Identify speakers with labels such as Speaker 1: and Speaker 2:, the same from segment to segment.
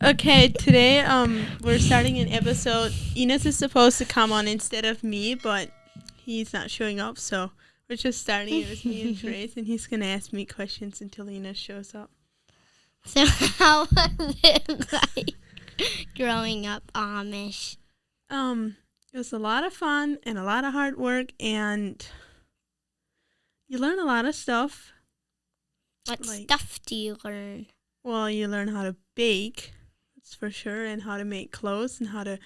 Speaker 1: Okay, today we're starting an episode. Enos is supposed to come on instead of me, but he's not showing up, so we're just starting it with me and Trace, and he's gonna ask me questions until Enos shows up.
Speaker 2: So how was it like growing up Amish?
Speaker 1: It was a lot of fun and a lot of hard work, and you learn a lot of stuff.
Speaker 2: What stuff do you learn?
Speaker 1: Well, you learn how to bake, that's for sure, and how to make clothes and how to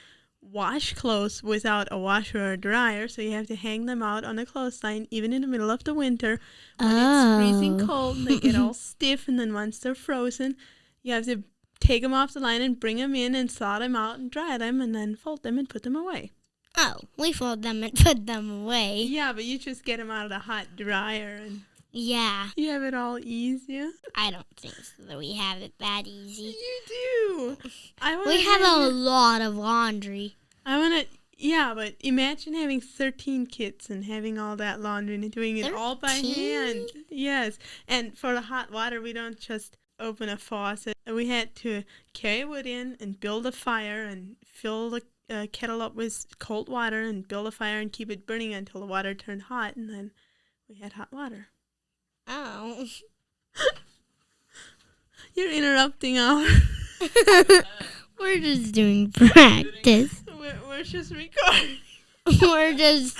Speaker 1: wash clothes without a washer or a dryer. So you have to hang them out on a clothesline, even in the middle of the winter when it's freezing cold and they get all stiff. And then once they're frozen, you have to take them off the line and bring them in and thaw them out and dry them and then fold them and put them away.
Speaker 2: Oh, we fold them and put them away.
Speaker 1: Yeah, but you just get them out of the hot dryer and
Speaker 2: yeah.
Speaker 1: You have it all easy.
Speaker 2: I don't think so. We have it that easy.
Speaker 1: You do.
Speaker 2: We have a lot of laundry.
Speaker 1: Yeah, but imagine having 13 kids and having all that laundry and doing it 13? All by hand. Yes. And for the hot water, we don't just open a faucet. We had to carry wood in and build a fire and fill the kettle up with cold water and build a fire and keep it burning until the water turned hot, and then we had hot water.
Speaker 2: Oh.
Speaker 1: You're interrupting our...
Speaker 2: We're just doing practice.
Speaker 1: We're just recording.
Speaker 2: We're just...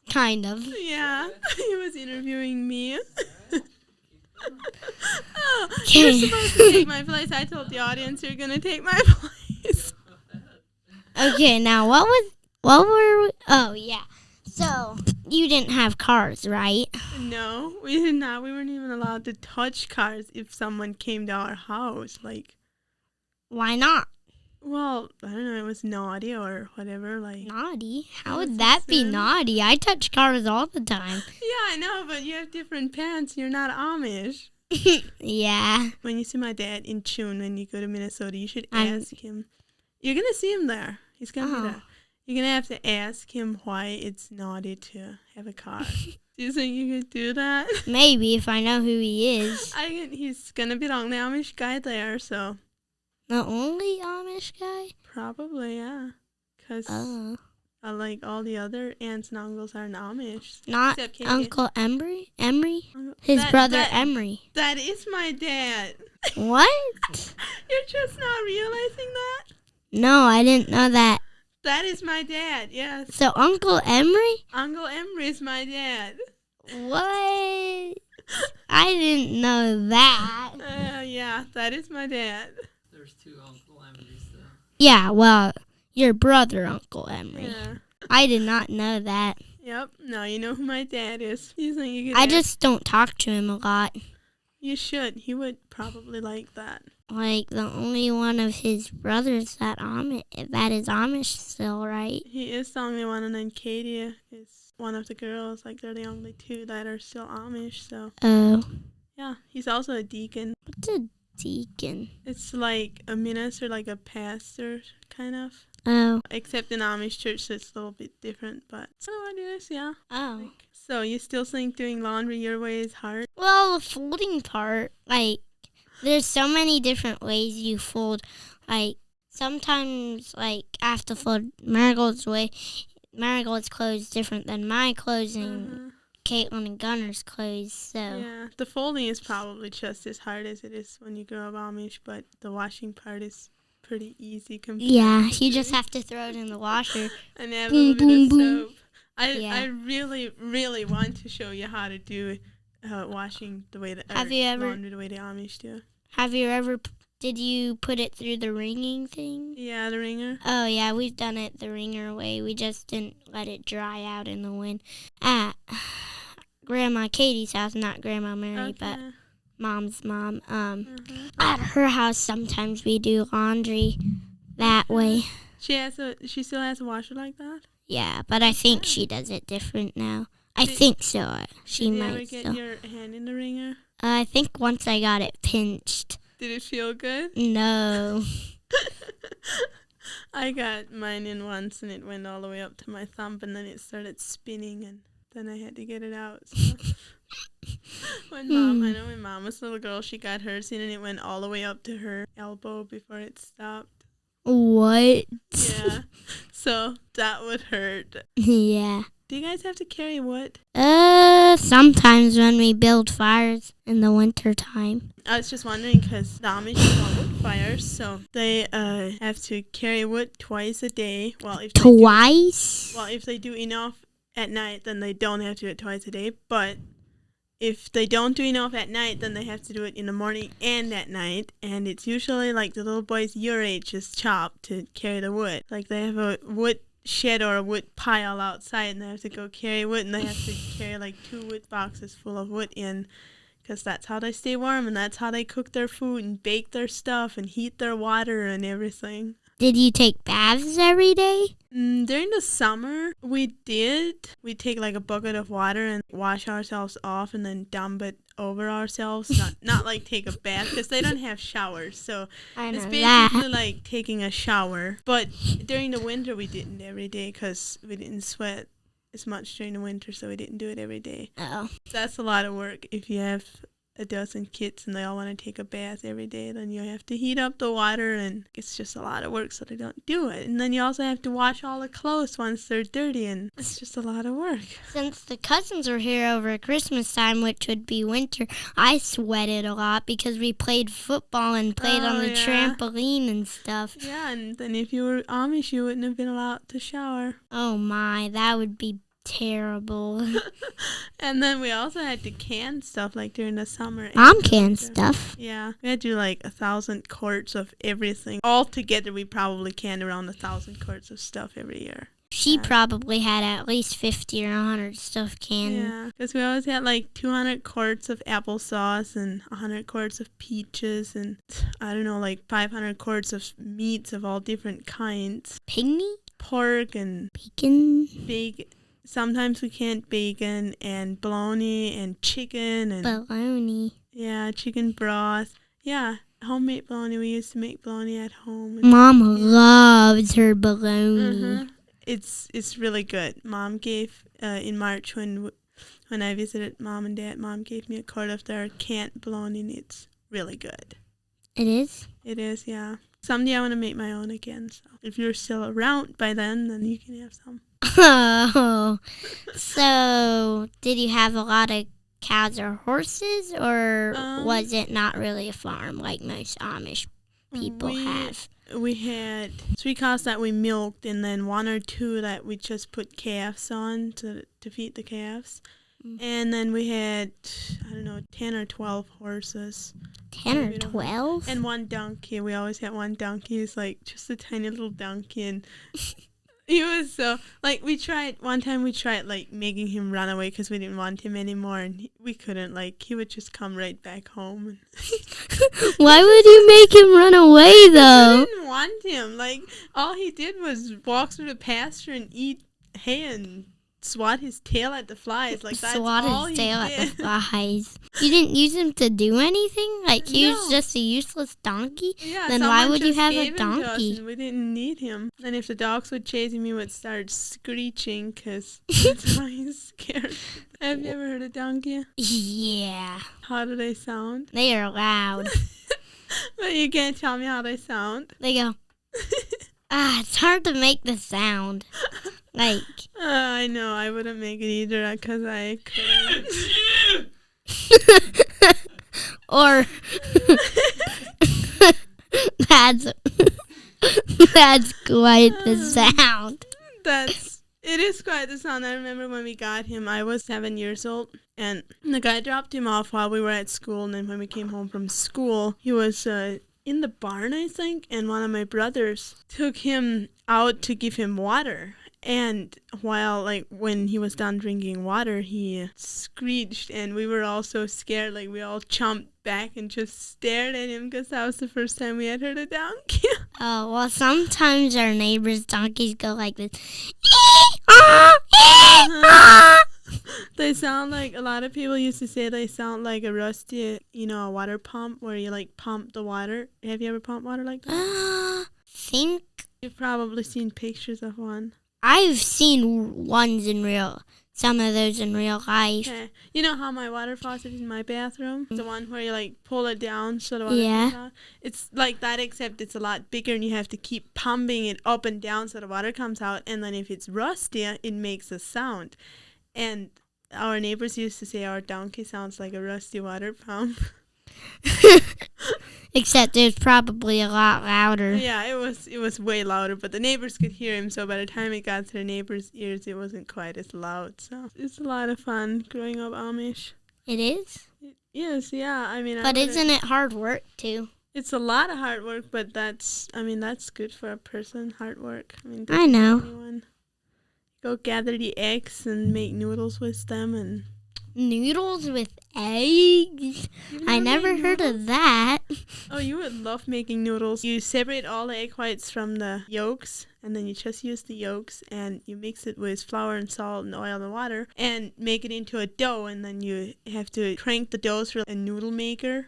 Speaker 2: kind of.
Speaker 1: Yeah. He was interviewing me.
Speaker 2: Okay.
Speaker 1: You're supposed to take my place. I told the audience you're going to take my place.
Speaker 2: Okay, now what were we... Oh, yeah. So, you didn't have cars, right?
Speaker 1: No, we did not. We weren't even allowed to touch cars if someone came to our house.
Speaker 2: Why not?
Speaker 1: Well, I don't know. It was naughty or whatever.
Speaker 2: Naughty? How would that be naughty? I touch cars all the time.
Speaker 1: Yeah, I know, but you have different parents. You're not Amish.
Speaker 2: Yeah.
Speaker 1: When you see my dad in June when you go to Minnesota, you should ask him. You're going to see him there. He's going to be there. You're going to have to ask him why it's naughty to have a car. Do you think you could do that?
Speaker 2: Maybe, if I know who he is.
Speaker 1: He's going to be the only Amish guy there, so.
Speaker 2: The only Amish guy?
Speaker 1: Probably, yeah. Because like all the other aunts and uncles are Amish.
Speaker 2: Not Uncle Emery? His brother Emery.
Speaker 1: That is my dad.
Speaker 2: What?
Speaker 1: You're just not realizing that?
Speaker 2: No, I didn't know that.
Speaker 1: That is my dad, yes.
Speaker 2: So Uncle Emery?
Speaker 1: Uncle Emery is my dad.
Speaker 2: What? I didn't know that.
Speaker 1: Yeah, that is my dad.
Speaker 3: There's two Uncle Emerys, though.
Speaker 2: Yeah, well, your brother, Uncle Emery.
Speaker 1: Yeah.
Speaker 2: I did not know that.
Speaker 1: Yep. Now you know who my dad is. You think you could
Speaker 2: I just don't talk to him a lot.
Speaker 1: You should. He would probably like that.
Speaker 2: Like, the only one of his brothers that is Amish still, right?
Speaker 1: He is the only one, and then Katie is one of the girls. Like, they're the only two that are still Amish, so.
Speaker 2: Oh.
Speaker 1: Yeah, he's also a deacon.
Speaker 2: What's a deacon?
Speaker 1: It's like a minister, like a pastor, kind of.
Speaker 2: Oh.
Speaker 1: Except in Amish church, so it's a little bit different, but so it is, yeah.
Speaker 2: Oh.
Speaker 1: So you still think doing laundry your way is hard?
Speaker 2: Well, the folding part, there's so many different ways you fold. Sometimes, I have to fold Marigold's way. Marigold's clothes different than my clothes and Caitlin and Gunner's clothes, so.
Speaker 1: Yeah, the folding is probably just as hard as it is when you grow up Amish, but the washing part is pretty easy compared
Speaker 2: you just have to throw it in the washer.
Speaker 1: And add a little bit of soap. I really, really want to show you how to do washing the way laundry the way the Amish do.
Speaker 2: Did you put it through the wringing thing?
Speaker 1: Yeah, the wringer.
Speaker 2: Oh, yeah, we've done it the wringer way. We just didn't let it dry out in the wind. At Grandma Katie's house, not Grandma Mary, but Mom's mom. At her house, sometimes we do laundry that way.
Speaker 1: She still has a washer like that?
Speaker 2: Yeah, but I think she does it different now. I think so. She might.
Speaker 1: Did you ever get your hand in the wringer?
Speaker 2: I think once I got it pinched.
Speaker 1: Did it feel good?
Speaker 2: No.
Speaker 1: I got mine in once and it went all the way up to my thumb and then it started spinning and then I had to get it out. So. I know when Mom was a little girl, she got hers in and it went all the way up to her elbow before it stopped.
Speaker 2: What?
Speaker 1: Yeah. So that would hurt.
Speaker 2: Yeah.
Speaker 1: Do you guys have to carry wood?
Speaker 2: Sometimes when we build fires in the winter time.
Speaker 1: I was just wondering because the Amish have wood fires, so they have to carry wood twice a day. Well, if they do enough at night, then they don't have to do it twice a day. But if they don't do enough at night, then they have to do it in the morning and at night. And it's usually like the little boys your age just chop to carry the wood. Like they have a wood shed or a wood pile outside and they have to go carry wood, and they have to carry like 2 wood boxes full of wood in, because that's how they stay warm and that's how they cook their food and bake their stuff and heat their water and everything.
Speaker 2: Did you take baths every day?
Speaker 1: During the summer, we did. We take like a bucket of water and wash ourselves off and then dump it over ourselves. Not like take a bath, because they don't have showers. So it's basically like taking a shower. But during the winter, we didn't every day because we didn't sweat as much during the winter, so we didn't do it every day.
Speaker 2: Oh.
Speaker 1: That's a lot of work. If you have a dozen kids and they all want to take a bath every day, then you have to heat up the water, and it's just a lot of work, so they don't do it. And then you also have to wash all the clothes once they're dirty, and it's just a lot of work.
Speaker 2: Since the cousins were here over Christmas time, which would be winter, I sweated a lot because we played football and played on the trampoline and stuff.
Speaker 1: Yeah, and then if you were Amish, you wouldn't have been allowed to shower.
Speaker 2: Oh my, that would be terrible.
Speaker 1: And then we also had to can stuff like during the summer.
Speaker 2: Mom canned stuff.
Speaker 1: Yeah, we had to do like 1,000 quarts of everything. All together, we probably canned around 1,000 quarts of stuff every year.
Speaker 2: She probably had at least 50 or 100 stuff canned.
Speaker 1: Yeah, because we always had like 200 quarts of applesauce and 100 quarts of peaches and, I don't know, like 500 quarts of meats of all different kinds.
Speaker 2: Pig meat?
Speaker 1: Pork and
Speaker 2: bacon.
Speaker 1: Sometimes we canned bacon and bologna and chicken and
Speaker 2: bologna.
Speaker 1: Yeah, chicken broth. Yeah, homemade bologna. We used to make bologna at home.
Speaker 2: Mom loves her bologna.
Speaker 1: Mm-hmm. It's really good. Mom gave in March when I visited Mom and Dad. Mom gave me a quart of their canned bologna, and it's really good.
Speaker 2: It is?
Speaker 1: It is, yeah. Someday I want to make my own again. So if you're still around by then you can have some.
Speaker 2: Oh, so did you have a lot of cows or horses, or was it not really a farm like most Amish people have?
Speaker 1: We had 3 cows that we milked, and then 1 or 2 that we just put calves on to feed the calves. And then we had, 10 or 12 horses.
Speaker 2: 10 or 12?
Speaker 1: And 1 donkey. We always had 1 donkey. It's like just a tiny little donkey, and he was so, like, one time we tried, like, making him run away because we didn't want him anymore, and we couldn't, like, he would just come right back home.
Speaker 2: Why would you make him run away, though?
Speaker 1: We didn't want him. Like, all he did was walk through the pasture and eat hay and swat his tail at the flies. Like, that's all he did.
Speaker 2: Swat his tail at the flies. You didn't use him to do anything? Like, he was just a useless donkey?
Speaker 1: Yeah,
Speaker 2: then why would you have a donkey?
Speaker 1: We didn't need him. And if the dogs would chase him, he would start screeching because that's why he's scared. Have you ever heard a donkey?
Speaker 2: Yeah.
Speaker 1: How do they sound?
Speaker 2: They are loud.
Speaker 1: But you can't tell me how they sound.
Speaker 2: They go, it's hard to make the sound. Like.
Speaker 1: I know, I wouldn't make it either because I couldn't.
Speaker 2: Or that's quite the sound.
Speaker 1: It is quite the sound. I remember when we got him, I was 7 years old, and the guy dropped him off while we were at school, and then when we came home from school, he was in the barn, I think, and one of my brothers took him out to give him water. And when he was done drinking water, he screeched, and we were all so scared. Like, we all jumped back and just stared at him because that was the first time we had heard a donkey.
Speaker 2: Oh, well, sometimes our neighbors' donkeys go like this.
Speaker 1: They sound like, a lot of people used to say they sound like a rusty, a water pump where you, like, pump the water. Have you ever pumped water like that?
Speaker 2: Think.
Speaker 1: You've probably seen pictures of one.
Speaker 2: I've seen ones in real. some of those in real life.
Speaker 1: Okay. You know how my water faucet is in my bathroom? The one where you like pull it down so the water comes out? It's like that, except it's a lot bigger and you have to keep pumping it up and down so the water comes out. And then if it's rusty, it makes a sound. And our neighbors used to say our donkey sounds like a rusty water pump.
Speaker 2: Except it was probably a lot louder.
Speaker 1: Yeah, it was way louder, but the neighbors could hear him, so by the time it got to the neighbors' ears, it wasn't quite as loud. So it's a lot of fun growing up Amish.
Speaker 2: It is?
Speaker 1: Yes, yeah. I mean,
Speaker 2: but isn't it hard work, too?
Speaker 1: It's a lot of hard work, but that's good for a person, hard work.
Speaker 2: I know.
Speaker 1: Anyone. Go gather the eggs and make noodles with them and...
Speaker 2: Noodles with eggs? I never heard of that.
Speaker 1: Oh, you would love making noodles. You separate all the egg whites from the yolks, and then you just use the yolks, and you mix it with flour and salt and oil and water, and make it into a dough, and then you have to crank the dough through a noodle maker.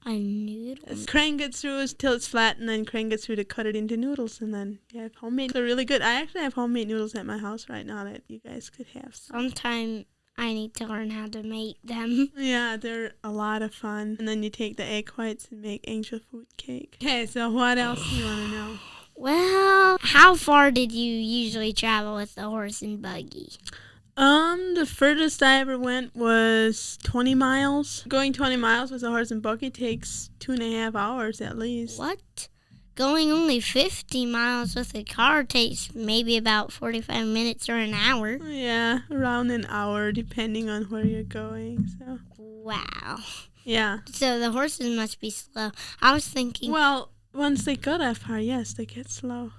Speaker 2: A noodle?
Speaker 1: Crank it through till it's flat, and then crank it through to cut it into noodles, and then you have homemade. They're really good. I actually have homemade noodles at my house right now that you guys could have.
Speaker 2: Sometime I need to learn how to make them.
Speaker 1: Yeah, they're a lot of fun. And then you take the egg whites and make angel food cake. Okay, so what else do you want to know?
Speaker 2: Well, how far did you usually travel with the horse and buggy?
Speaker 1: The furthest I ever went was 20 miles. Going 20 miles with a horse and buggy takes 2.5 hours at least.
Speaker 2: What? Going only 50 miles with a car takes maybe about 45 minutes or an hour.
Speaker 1: Yeah, around an hour depending on where you're going. So.
Speaker 2: Wow.
Speaker 1: Yeah.
Speaker 2: So the horses must be slow. I was thinking...
Speaker 1: Well, once they go that far, yes, they get slow.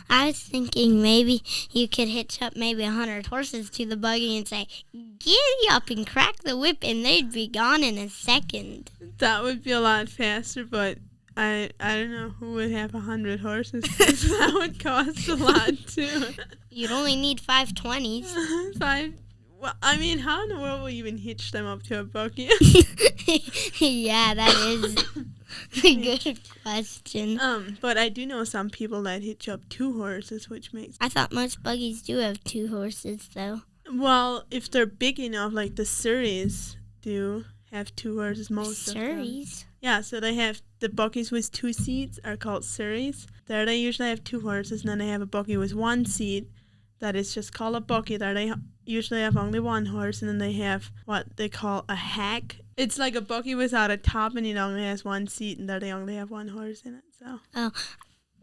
Speaker 2: I was thinking maybe you could hitch up maybe 100 horses to the buggy and say, giddy up and crack the whip, and they'd be gone in a second.
Speaker 1: That would be a lot faster, but I don't know who would have 100 horses. That would cost a lot, too.
Speaker 2: You'd only need 520s.
Speaker 1: Well, I mean, how in the world will you even hitch them up to a buggy?
Speaker 2: Yeah, that is a good question.
Speaker 1: But I do know some people that hitch up 2 horses, which makes...
Speaker 2: I thought most buggies do have 2 horses, though.
Speaker 1: Well, if they're big enough, like the Surreys do have 2 horses, most of them.
Speaker 2: Surreys?
Speaker 1: Yeah, so they have the buggies with 2 seats are called Surreys. There they usually have 2 horses, and then they have a buggy with 1 seat that is just called a buggy. There they usually have only 1 horse, and then they have what they call a hack. It's like a buggy without a top, and it only has 1 seat, and there they only have 1 horse in it. So.
Speaker 2: Oh,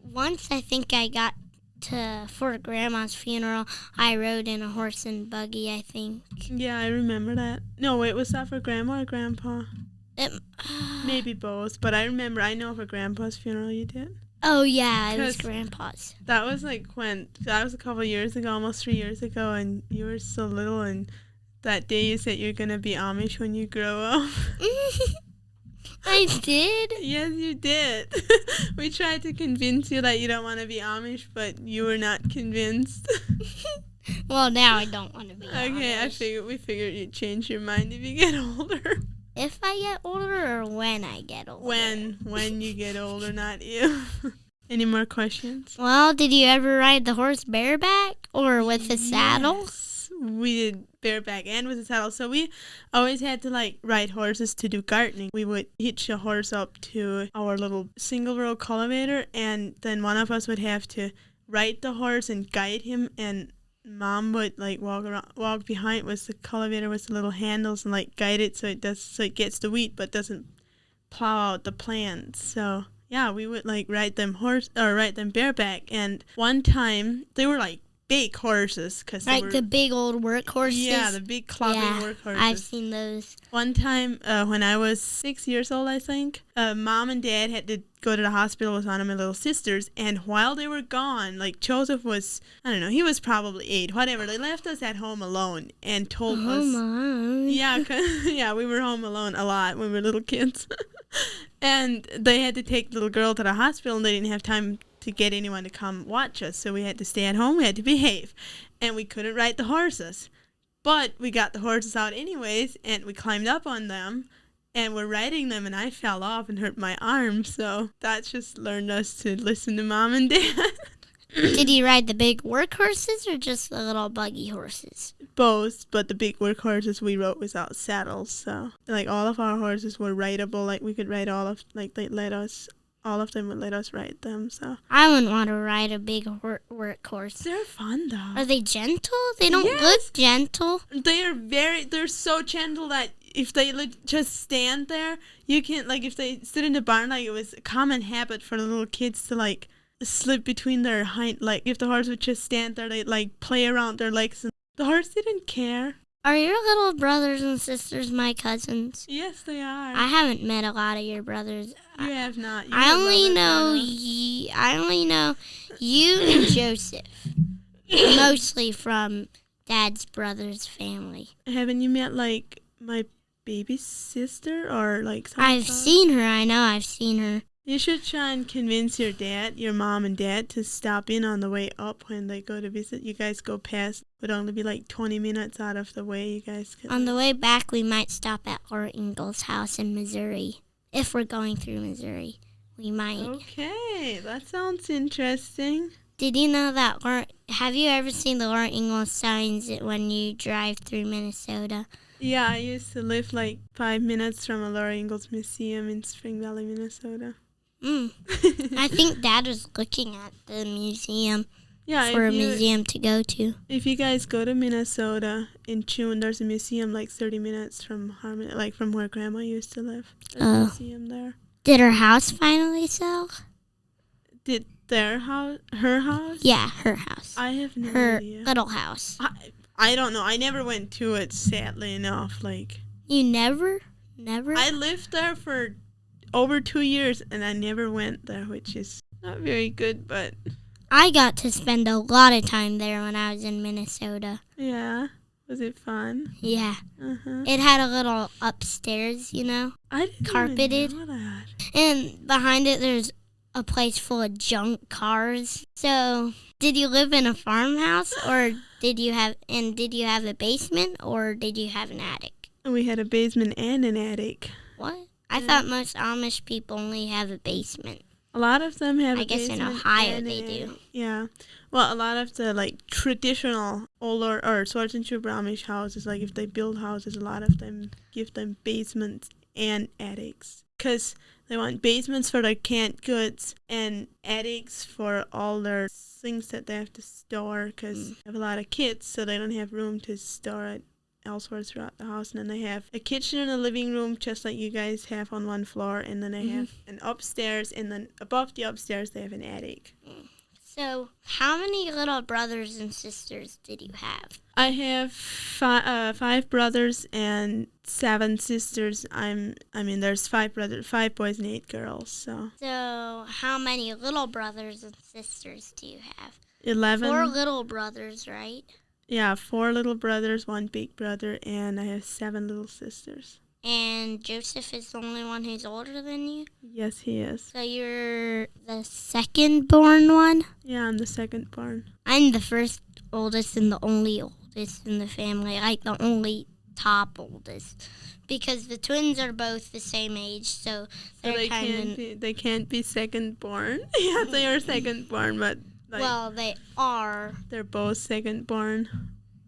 Speaker 2: once I think I got for Grandma's funeral, I rode in a horse and buggy, I think.
Speaker 1: Yeah, I remember that. No, wait, was that for Grandma or Grandpa? Maybe both, but I know for Grandpa's funeral you did.
Speaker 2: Oh, yeah, it was Grandpa's.
Speaker 1: That was that was a couple years ago, almost 3 years ago, and you were so little, and that day you said you're going to be Amish when you grow up.
Speaker 2: I did?
Speaker 1: Yes, you did. We tried to convince you that you don't want to be Amish, but you were not convinced.
Speaker 2: Well, now I don't want to be Amish.
Speaker 1: Okay, we figured you'd change your mind if you get older.
Speaker 2: If I get older or when I get older?
Speaker 1: When you get older, not if. Any more questions?
Speaker 2: Well, did you ever ride the horse bareback or with a saddle?
Speaker 1: Yes, we did bareback and with a saddle. So we always had to ride horses to do gardening. We would hitch a horse up to our little single row cultivator, and then one of us would have to ride the horse and guide him, and Mom would walk behind with the cultivator with the little handles and guide it so it gets the wheat but doesn't plow out the plants. So yeah, we would ride them bareback. And one time they were big horses, cause
Speaker 2: the big old work horses.
Speaker 1: Yeah, the big clopping work horses.
Speaker 2: I've seen those.
Speaker 1: One time when I was 6 years old, I think, Mom and Dad had to go to the hospital with one of my little sisters, and while they were gone, Joseph was, I don't know, he was probably 8, whatever. They left us at home alone and told us.
Speaker 2: Alone?
Speaker 1: Yeah, we were home alone a lot when we were little kids. And they had to take the little girl to the hospital, and they didn't have time to get anyone to come watch us, so we had to stay at home. We had to behave, and we couldn't ride the horses. But we got the horses out anyways, and we climbed up on them, and we're riding them, and I fell off and hurt my arm, so that just learned us to listen to Mom and Dad.
Speaker 2: Did you ride the big work horses or just the little buggy horses?
Speaker 1: both, but the big workhorses we rode without saddles. So, like, all of our horses were rideable. Like, we could ride all of them would let us ride them. So
Speaker 2: I wouldn't want to ride a big workhorse.
Speaker 1: They're fun, though.
Speaker 2: Are they gentle? They don't look gentle.
Speaker 1: They're so gentle that if they just stand there, you can't, like, if they stood in the barn, like, it was a common habit for the little kids to, like, slip between their like, if the horse would just stand there, they'd, like, play around their legs, and the horse didn't care.
Speaker 2: Are your little brothers and sisters my cousins?
Speaker 1: Yes, they are.
Speaker 2: I haven't met a lot of your brothers.
Speaker 1: You have not.
Speaker 2: I only know you and Joseph, mostly from Dad's brother's family.
Speaker 1: Haven't you met, like, my baby sister or, like, something?
Speaker 2: I've seen her. I know I've seen her.
Speaker 1: You should try and convince your mom and dad, to stop in on the way up when they go to visit. You guys go past. It would only be like 20 minutes out of the way. You guys could.
Speaker 2: On the way back, we might stop at Laura Ingalls' house in Missouri. If we're going through Missouri, we might.
Speaker 1: Okay, that sounds interesting.
Speaker 2: Did you know that have you ever seen the Laura Ingalls signs when you drive through Minnesota?
Speaker 1: Yeah, I used to live like 5 minutes from a Laura Ingalls Museum in Spring Valley, Minnesota.
Speaker 2: I think Dad was looking at the museum for a museum to go to.
Speaker 1: If you guys go to Minnesota in June, there's a museum like 30 minutes from Harmony, like from where Grandma used to live. There's a museum there.
Speaker 2: Did her house finally sell?
Speaker 1: Did her house?
Speaker 2: Yeah, her house.
Speaker 1: I have no idea.
Speaker 2: Her little house.
Speaker 1: I don't know. I never went to it, sadly enough. Like,
Speaker 2: you never?
Speaker 1: I lived there for over 2 years, and I never went there, which is not very good, but
Speaker 2: I got to spend a lot of time there when I was in Minnesota.
Speaker 1: Yeah. Was it fun?
Speaker 2: Yeah.
Speaker 1: Uh-huh.
Speaker 2: It had a little upstairs,
Speaker 1: I didn't
Speaker 2: carpeted.
Speaker 1: even know that.
Speaker 2: And behind it, there's a place full of junk cars. So, did you live in a farmhouse, or did you have a basement, or did you have an attic?
Speaker 1: We had a basement and an attic.
Speaker 2: What? I thought most Amish people only have a basement.
Speaker 1: A lot of them have
Speaker 2: I
Speaker 1: a basement.
Speaker 2: guess in Ohio
Speaker 1: and
Speaker 2: they do.
Speaker 1: Yeah. Well, a lot of the, like, traditional older or Swords and Trooper Amish houses, like, if they build houses, a lot of them give them basements and attics. Because they want basements for their canned goods and attics for all their things that they have to store, because they have a lot of kids, so they don't have room to store it elsewhere throughout the house. And then they have a kitchen and a living room, just like you guys have on one floor, and then they have an upstairs, and then above the upstairs they have an attic.
Speaker 2: So, how many little brothers and sisters did you have?
Speaker 1: I have 5 brothers and 7 sisters. There's 5 boys and 8 girls. So
Speaker 2: how many little brothers and sisters do you have?
Speaker 1: 11.
Speaker 2: 4 little brothers, right?
Speaker 1: Yeah, 4 little brothers, 1 big brother, and I have 7 little sisters.
Speaker 2: And Joseph is the only one who's older than you?
Speaker 1: Yes, he is.
Speaker 2: So you're the second born one?
Speaker 1: Yeah, I'm the second born.
Speaker 2: I'm the first oldest and the only oldest in the family, like the only top oldest. Because the twins are both the same age, so
Speaker 1: they can't be second born. Yeah, they are second born, but
Speaker 2: well, they are.
Speaker 1: They're both second born.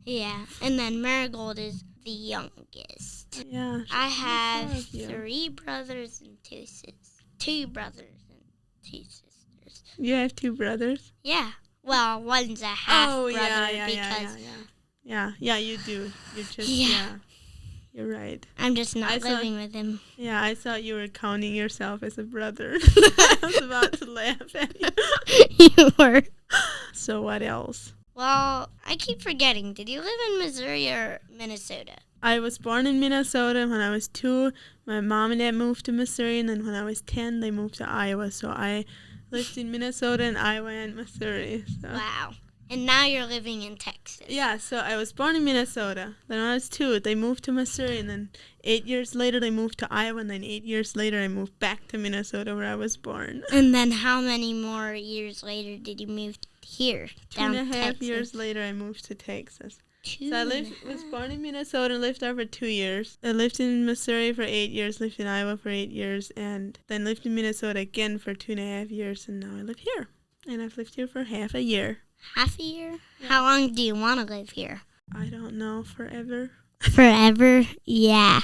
Speaker 2: Yeah, and then Marigold is the youngest.
Speaker 1: Yeah.
Speaker 2: I have 3 brothers and 2 sisters. 2 brothers and 2 sisters.
Speaker 1: You have 2 brothers?
Speaker 2: Yeah. Well, one's a half brother
Speaker 1: Yeah, you do. You're just you're right.
Speaker 2: I'm just not living with him.
Speaker 1: Yeah, I thought you were counting yourself as a brother. I was about to laugh at you.
Speaker 2: You were.
Speaker 1: So what else?
Speaker 2: Well, I keep forgetting. Did you live in Missouri or Minnesota?
Speaker 1: I was born in Minnesota. When I was 2, my mom and dad moved to Missouri, and then when I was 10, they moved to Iowa. So I lived in Minnesota and Iowa and Missouri. So.
Speaker 2: Wow. And now you're living in Texas.
Speaker 1: Yeah, so I was born in Minnesota. Then when I was 2, they moved to Missouri, and then 8 years later they moved to Iowa, and then 8 years later I moved back to Minnesota where I was born.
Speaker 2: And then how many more years later did you move here?
Speaker 1: 2.5 years later I moved to Texas. So I was born in Minnesota and lived there for 2 years. I lived in Missouri for 8 years, lived in Iowa for 8 years, and then lived in Minnesota again for 2.5 years, and now I live here. And I've lived here for half a year.
Speaker 2: Half a year? Yeah. How long do you want to live here?
Speaker 1: I don't know, forever.
Speaker 2: Forever? Yeah.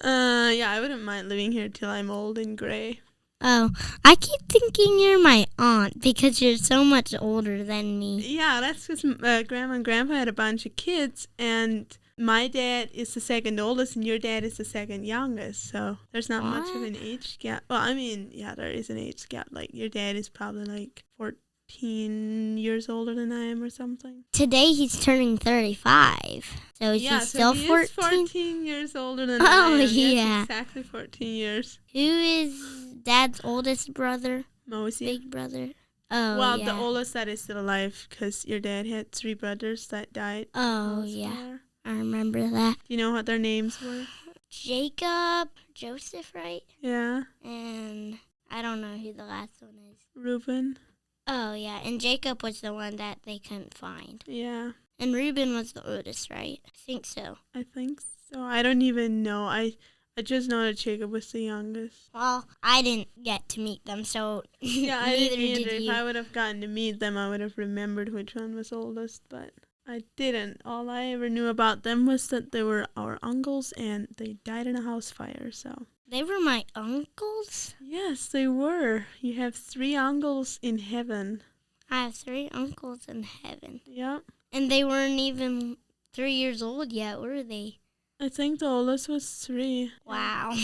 Speaker 1: Yeah, I wouldn't mind living here till I'm old and gray.
Speaker 2: Oh, I keep thinking you're my aunt because you're so much older than me.
Speaker 1: Yeah, that's because Grandma and Grandpa had a bunch of kids, and my dad is the second oldest, and your dad is the second youngest, so there's not much of an age gap. Well, I mean, yeah, there is an age gap. Like, your dad is probably like 14 years older than I am or something.
Speaker 2: Today he's turning 35. So is he still 14?
Speaker 1: Is 14 years older than I am.
Speaker 2: Oh, yeah.
Speaker 1: Yes, exactly 14 years.
Speaker 2: Who is Dad's oldest brother?
Speaker 1: Mosey.
Speaker 2: Big brother? Oh,
Speaker 1: well,
Speaker 2: yeah.
Speaker 1: the oldest that is still alive, because your dad had 3 brothers that died.
Speaker 2: Oh, yeah. I remember that.
Speaker 1: Do you know what their names were?
Speaker 2: Jacob, Joseph, right?
Speaker 1: Yeah.
Speaker 2: And I don't know who the last one is.
Speaker 1: Reuben.
Speaker 2: Oh, yeah. And Jacob was the one that they couldn't find.
Speaker 1: Yeah.
Speaker 2: And Reuben was the oldest, right? I think so.
Speaker 1: I think so. I don't even know. I just know that Jacob was the youngest.
Speaker 2: Well, I didn't get to meet them, so
Speaker 1: yeah, I
Speaker 2: neither
Speaker 1: didn't either.
Speaker 2: did you.
Speaker 1: If I would have gotten to meet them, I would have remembered which one was oldest, but I didn't. All I ever knew about them was that they were our uncles, and they died in a house fire, so.
Speaker 2: They were my uncles?
Speaker 1: Yes, they were. You have 3 uncles in heaven.
Speaker 2: I have 3 uncles in heaven.
Speaker 1: Yep.
Speaker 2: And they weren't even 3 years old yet, were they?
Speaker 1: I think the oldest was 3.
Speaker 2: Wow.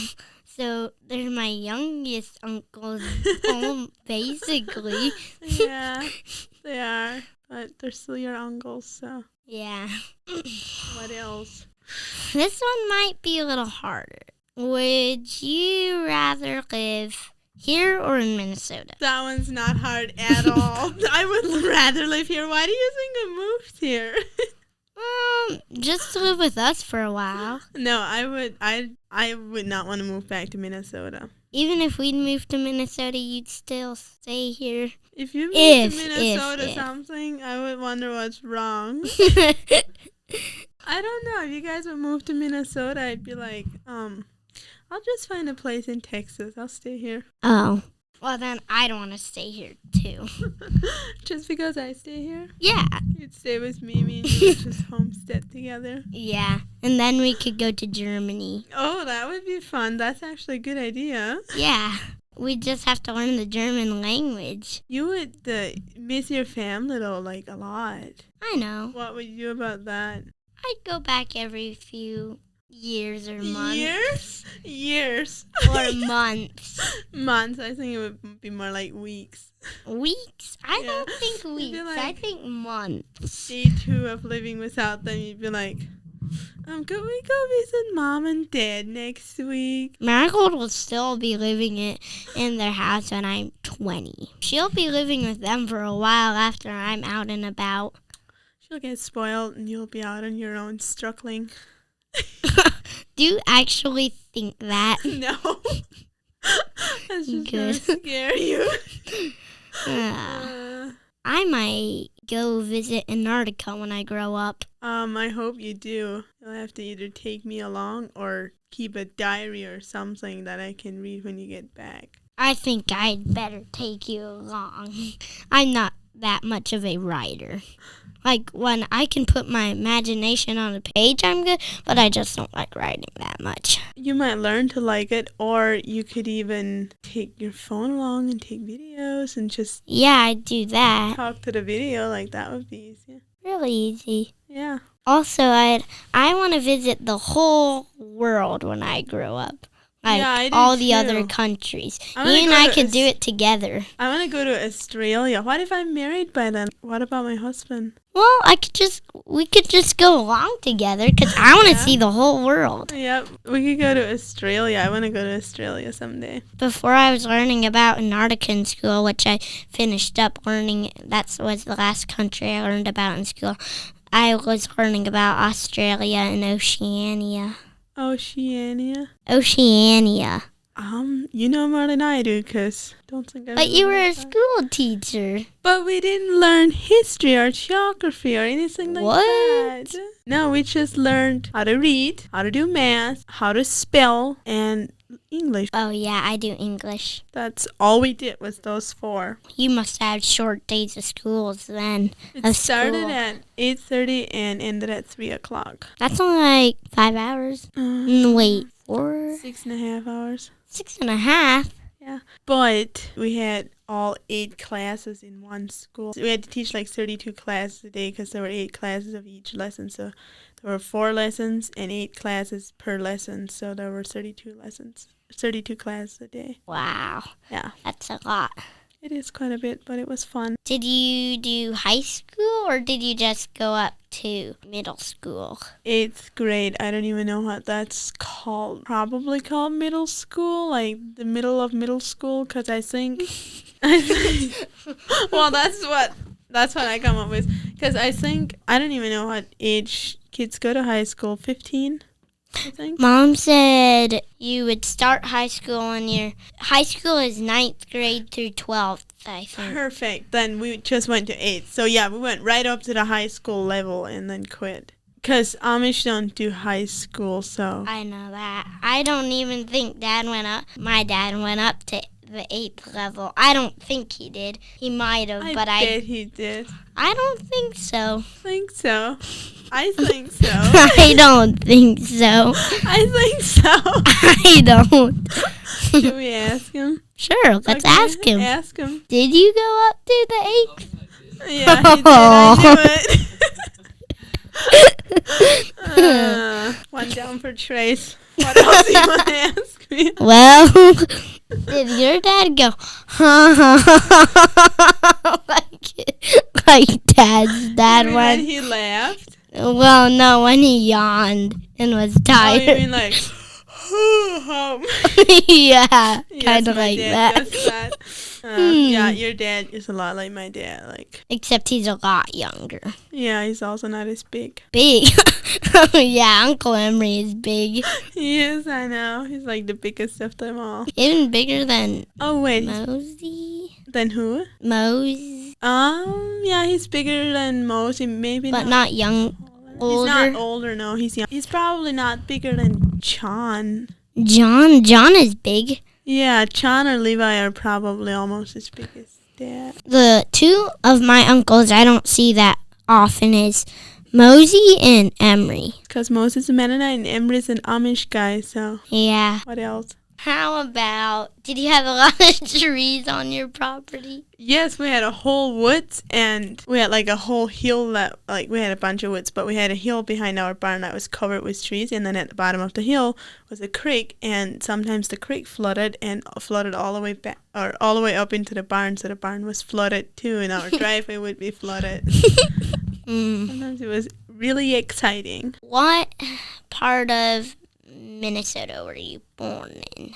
Speaker 2: So they're my youngest uncles, basically.
Speaker 1: Yeah, they are. But they're still your uncles, so.
Speaker 2: Yeah.
Speaker 1: What else?
Speaker 2: This one might be a little harder. Would you rather live here or in Minnesota?
Speaker 1: That one's not hard at all. I would rather live here. Why do you think I moved here?
Speaker 2: Just to live with us for a while.
Speaker 1: No, I would not want to move back to Minnesota.
Speaker 2: Even if we'd move to Minnesota, you'd still stay here.
Speaker 1: If you moved to Minnesota something, I would wonder what's wrong. I don't know. If you guys would move to Minnesota, I'd be like, I'll just find a place in Texas. I'll stay here.
Speaker 2: Oh. Well, then I'd want to stay here, too.
Speaker 1: Just because I stay here?
Speaker 2: Yeah.
Speaker 1: You'd stay with me and you would just homestead together?
Speaker 2: Yeah. And then we could go to Germany.
Speaker 1: Oh, that would be fun. That's actually a good idea.
Speaker 2: Yeah. We just have to learn the German language.
Speaker 1: You would miss your family, though, like, a lot.
Speaker 2: I know.
Speaker 1: What would you do about that?
Speaker 2: I'd go back every few years or months.
Speaker 1: Years?
Speaker 2: Or months.
Speaker 1: Months. I think it would be more like weeks.
Speaker 2: Weeks? I don't think weeks.
Speaker 1: Like,
Speaker 2: I think months.
Speaker 1: Day 2 of living without them, you'd be like, could we go visit Mom and Dad next week?
Speaker 2: Marigold will still be living in their house when I'm 20. She'll be living with them for a while after I'm out and about.
Speaker 1: She'll get spoiled and you'll be out on your own struggling.
Speaker 2: Do you actually think that?
Speaker 1: No. That's just gonna scare you.
Speaker 2: I might go visit Antarctica when I grow up.
Speaker 1: I hope you do. You'll have to either take me along or keep a diary or something that I can read when you get back.
Speaker 2: I think I'd better take you along. I'm not that much of a writer. Like, when I can put my imagination on a page, I'm good, but I just don't like writing that much.
Speaker 1: You might learn to like it, or you could even take your phone along and take videos and just...
Speaker 2: Yeah, I'd do that.
Speaker 1: Talk to the video, like, that would be easy.
Speaker 2: Really easy.
Speaker 1: Yeah.
Speaker 2: Also, I want to visit the whole world when I grow up. Like, all the other countries. You and I could do it together.
Speaker 1: I want to go to Australia. What if I'm married by then? What about my husband?
Speaker 2: Well, we could just go along together because I want to see the whole world.
Speaker 1: Yep, we could go to Australia. I want to go to Australia someday.
Speaker 2: Before I was learning about Antarctica in school, which I finished up learning, that was the last country I learned about in school. I was learning about Australia and Oceania.
Speaker 1: Oceania.
Speaker 2: Oceania.
Speaker 1: You know more than I do, cause don't think I.
Speaker 2: But you were a school teacher.
Speaker 1: But we didn't learn history or geography or anything like that. No, we just learned how to read, how to do math, how to spell, and English.
Speaker 2: Oh yeah, I do English.
Speaker 1: That's all we did was those 4.
Speaker 2: You must have short days of schools then.
Speaker 1: It started at 8:30 and ended at 3 o'clock.
Speaker 2: That's only like 5 hours. Wait, 4?
Speaker 1: 6.5 hours.
Speaker 2: 6.5?
Speaker 1: Yeah. But we had all 8 classes in one school. So we had to teach like 32 classes a day because there were 8 classes of each lesson. So there were 4 lessons and 8 classes per lesson. So there were 32 lessons, 32 classes a day.
Speaker 2: Wow.
Speaker 1: Yeah.
Speaker 2: That's a lot.
Speaker 1: It is quite a bit, but it was fun.
Speaker 2: Did you do high school or did you just go up to middle school?
Speaker 1: 8th grade. I don't even know what that's called. Probably called middle school, like the middle of middle school, because I think well, that's what I come up with. Because I think, I don't even know what age kids go to high school. 15, I think.
Speaker 2: Mom said you would start high school high school is 9th grade through 12th, I think.
Speaker 1: Perfect. Then we just went to 8th. So yeah, we went right up to the high school level and then quit. Because Amish don't do high school, so.
Speaker 2: I know that. I don't even think Dad went up. My dad went up to the 8th level. I don't think he did. He might have, but
Speaker 1: I bet he did.
Speaker 2: I don't think so.
Speaker 1: Think so. I think so.
Speaker 2: I don't think so.
Speaker 1: I think so.
Speaker 2: I don't.
Speaker 1: Should we ask him?
Speaker 2: Sure, let's ask him.
Speaker 1: Ask him.
Speaker 2: Did you go up to the 8th?
Speaker 1: Yeah, he did. I knew it. One down for Trace. What else do you want to ask me?
Speaker 2: Well, did your dad go, like Dad's dad
Speaker 1: When
Speaker 2: went?
Speaker 1: he laughed?
Speaker 2: Well, no, when he yawned and was tired.
Speaker 1: Oh, you mean like,
Speaker 2: Yeah,
Speaker 1: yes,
Speaker 2: kind of
Speaker 1: my
Speaker 2: like
Speaker 1: dad
Speaker 2: that.
Speaker 1: does that. Yeah, your dad is a lot like my dad. Like,
Speaker 2: Except he's a lot younger.
Speaker 1: yeah, he's also not as big.
Speaker 2: Big. Yeah, Uncle Emery is big.
Speaker 1: He is, I know. He's like the biggest of them all.
Speaker 2: Even bigger than
Speaker 1: Oh wait,
Speaker 2: Mosey.
Speaker 1: than who?
Speaker 2: Mose.
Speaker 1: Yeah, he's bigger than Mosey, maybe
Speaker 2: But not young. Older.
Speaker 1: He's not older, no. He's young. He's probably not bigger than John.
Speaker 2: John is big.
Speaker 1: Yeah, John or Levi are probably almost as big as Dad.
Speaker 2: The 2 of my uncles I don't see that often is Mosey and Emery.
Speaker 1: Because Moses is a Mennonite and Emery's an Amish guy, so
Speaker 2: Yeah.
Speaker 1: what else?
Speaker 2: How about, did you have a lot of trees on your property?
Speaker 1: Yes, we had a whole woods, and we had like a whole hill that, like, we had a bunch of woods, but we had a hill behind our barn that was covered with trees, and then at the bottom of the hill was a creek, and sometimes the creek flooded all the way back, or all the way up into the barn, so the barn was flooded too, and our driveway would be flooded. Sometimes it was really exciting.
Speaker 2: What part of Minnesota were you born in?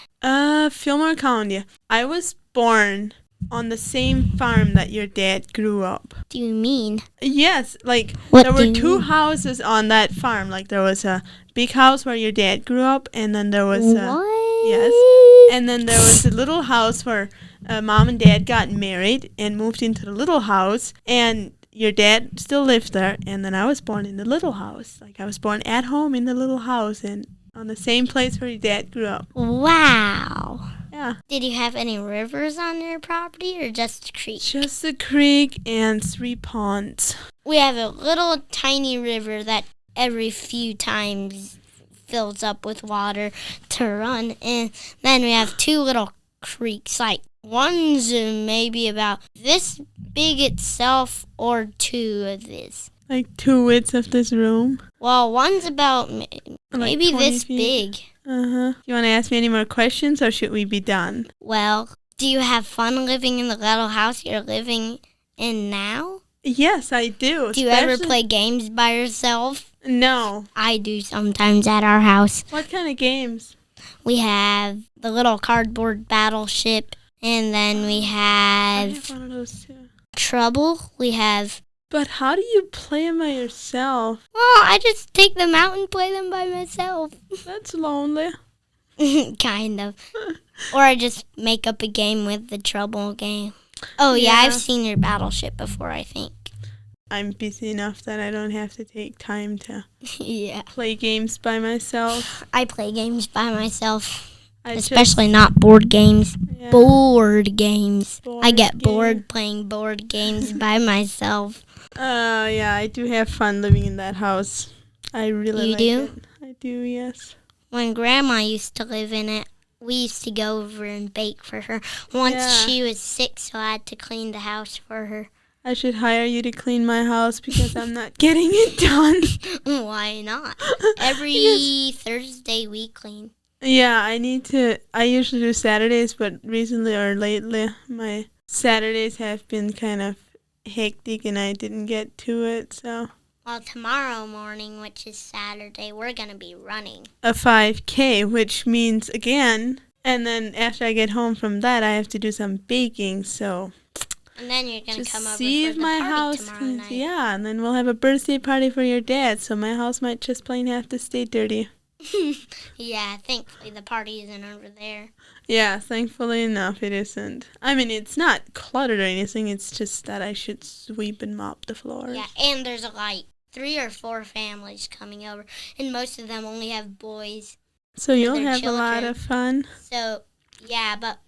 Speaker 1: Fillmore County. I was born on the same farm that your dad grew up.
Speaker 2: What do you mean?
Speaker 1: Yes, like
Speaker 2: What
Speaker 1: there
Speaker 2: do
Speaker 1: were
Speaker 2: you
Speaker 1: 2
Speaker 2: mean?
Speaker 1: houses on that farm. Like there was a big house where your dad grew up, and then there was
Speaker 2: What?
Speaker 1: and then there was a little house where Mom and Dad got married and moved into the little house, and your dad still lived there, and then I was born in the little house. Like I was born at home in the little house and on the same place where your dad grew up.
Speaker 2: Wow.
Speaker 1: Yeah.
Speaker 2: Did you have any rivers on your property or just a creek?
Speaker 1: Just a creek and 3 ponds.
Speaker 2: We have a little tiny river that every few times fills up with water to run. And then we have 2 little creeks, like one's maybe about this big itself or 2 of this.
Speaker 1: Like 2 widths of this room.
Speaker 2: Well, one's about maybe
Speaker 1: Like 20
Speaker 2: this
Speaker 1: feet.
Speaker 2: big.
Speaker 1: You want to ask me any more questions, or should we be done?
Speaker 2: Well, do you have fun living in the little house you're living in now?
Speaker 1: Yes, I do.
Speaker 2: Do you ever play games by yourself?
Speaker 1: No.
Speaker 2: I do sometimes at our house.
Speaker 1: What kind of games?
Speaker 2: We have the little cardboard battleship, and then we
Speaker 1: I
Speaker 2: have
Speaker 1: have one of those too.
Speaker 2: Trouble. We have...
Speaker 1: But how do you play them by yourself?
Speaker 2: Well, I just take them out and play them by myself.
Speaker 1: That's lonely.
Speaker 2: Kind of. Or I just make up a game with the trouble game. Oh, yeah, I've seen your battleship before, I think.
Speaker 1: I'm busy enough that I don't have to take time to
Speaker 2: Yeah.
Speaker 1: play games by myself.
Speaker 2: I play games by myself. Especially not board games.
Speaker 1: Yeah.
Speaker 2: Board games. I get
Speaker 1: game.
Speaker 2: bored playing board games by myself.
Speaker 1: Yeah, I do have fun living in that house. I really like
Speaker 2: do?
Speaker 1: it. I do, yes.
Speaker 2: When Grandma used to live in it, we used to go over and bake for her. Once she was sick, so I had to clean the house for her.
Speaker 1: I should hire you to clean my house because I'm not getting it done.
Speaker 2: Why not? Every Thursday we clean.
Speaker 1: Yeah, I usually do Saturdays, but recently or lately, my Saturdays have been kind of hectic and I didn't get to it, so.
Speaker 2: Well, tomorrow morning, which is Saturday, we're going to be running
Speaker 1: a 5K, which means again, and then after I get home from that, I have to do some baking, so.
Speaker 2: And then you're going to come over
Speaker 1: see
Speaker 2: for
Speaker 1: if
Speaker 2: the
Speaker 1: my
Speaker 2: party
Speaker 1: house
Speaker 2: tomorrow
Speaker 1: can,
Speaker 2: night.
Speaker 1: Yeah, and then we'll have a birthday party for your dad, so my house might just plain have to stay dirty.
Speaker 2: Yeah, thankfully the party isn't over there.
Speaker 1: Yeah, thankfully enough, it isn't. I mean, it's not cluttered or anything, it's just that I should sweep and mop the floors.
Speaker 2: Yeah, and there's like 3 or 4 families coming over, and most of them only have boys.
Speaker 1: So you'll have
Speaker 2: children.
Speaker 1: a lot of fun.
Speaker 2: So, yeah, but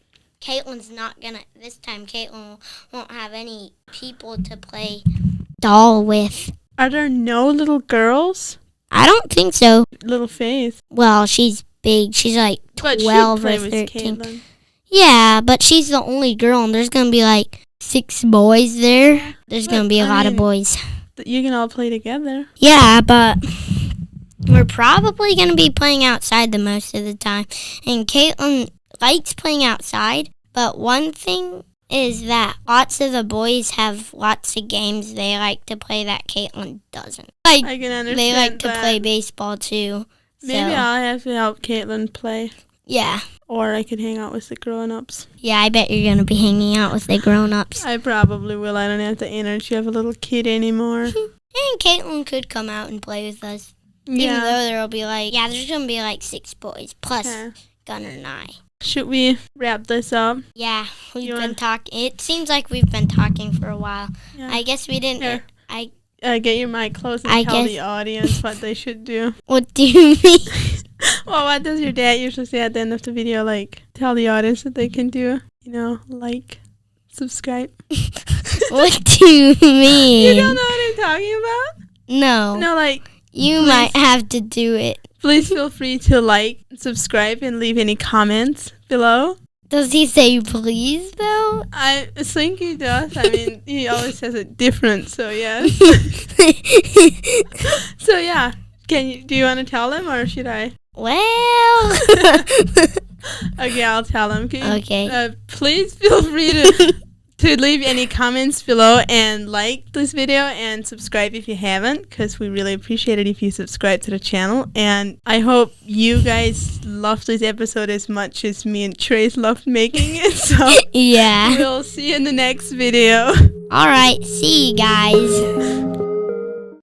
Speaker 2: Caitlin's not going to, this time Caitlin won't have any people to play doll with.
Speaker 1: Are there no little girls?
Speaker 2: I don't think so.
Speaker 1: Little Faith.
Speaker 2: Well, she's big. She's like 12 or 13.
Speaker 1: Caitlin.
Speaker 2: Yeah, but she's the only girl, and there's going to be like 6 boys there. There's going to be a lot of boys.
Speaker 1: You can all play together.
Speaker 2: Yeah, but we're probably going to be playing outside the most of the time. And Caitlin likes playing outside, but one thing is that lots of the boys have lots of games they like to play that Caitlin doesn't. Like,
Speaker 1: I can understand
Speaker 2: they like to
Speaker 1: that.
Speaker 2: play baseball too.
Speaker 1: Maybe I'll have to help Caitlin play.
Speaker 2: Yeah.
Speaker 1: Or I could hang out with the grown-ups.
Speaker 2: Yeah, I bet you're going to be hanging out with the grown-ups.
Speaker 1: I probably will. I don't have the energy of a little kid anymore.
Speaker 2: And Caitlin could come out and play with us.
Speaker 1: Yeah.
Speaker 2: Even though there'll be there's going to be 6 boys, plus Gunner and I.
Speaker 1: Should we wrap this up?
Speaker 2: Yeah, we've been talking. It seems like we've been talking for a while.
Speaker 1: Yeah.
Speaker 2: I guess we didn't.
Speaker 1: Here.
Speaker 2: I
Speaker 1: get your mic close and tell the audience what they should do.
Speaker 2: What do you mean?
Speaker 1: Well, what does your dad usually say at the end of the video? Like, tell the audience that they can do. You know, like, subscribe.
Speaker 2: What do you mean?
Speaker 1: You don't know what I'm talking about?
Speaker 2: No.
Speaker 1: No, like.
Speaker 2: You might have to do it.
Speaker 1: Please feel free to like, subscribe, and leave any comments below.
Speaker 2: Does he say please, though?
Speaker 1: I think he does. I mean, he always says it different, so yes. So yeah, do you want to tell him or should I?
Speaker 2: Well.
Speaker 1: Okay, I'll tell him.
Speaker 2: Okay.
Speaker 1: Please feel free to leave any comments below and like this video and subscribe if you haven't, because we really appreciate it if you subscribe to the channel. And I hope you guys loved this episode as much as me and Trace loved making it. So
Speaker 2: yeah.
Speaker 1: we'll see you in the next video.
Speaker 2: All right. See you guys.